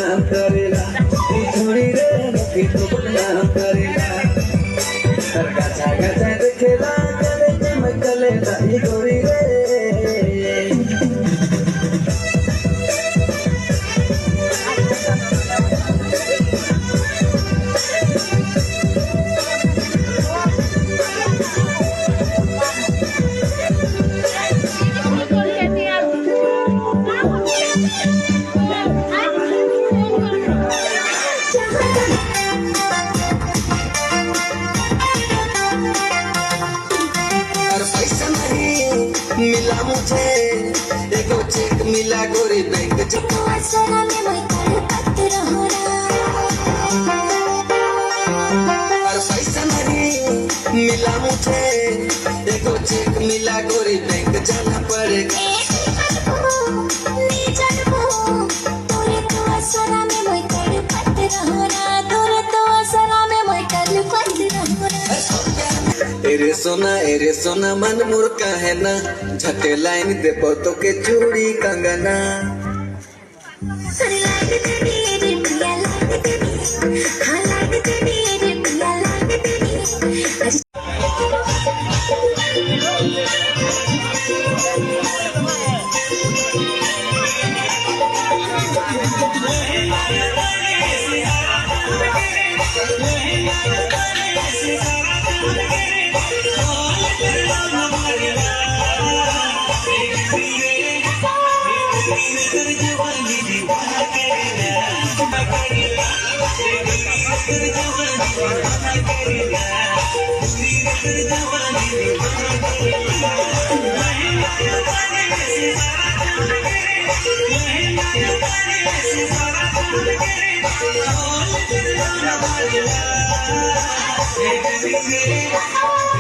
बदनाम करेला छोड़ी रे मुखी तो बदनाम करेला गाचा गाचा देखेला चले मैं कलेला ही गोरी रे मिला मुझे देखो चेक मिला गोरी बैंक तो असरा में मैं तड़पत रहूँगा और पैसा नहीं मिला मुझे देखो चेक मिला गोरी बैंक जाना पड़ेगा तोरे तो असरा में मैं तड़पत रहूँगा तोरे तो असरा में मैं तड़पत रहूँगा एरे सोना मन मुर्का है ना झटे लाइन दे तो के चूड़ी कंगना Hey,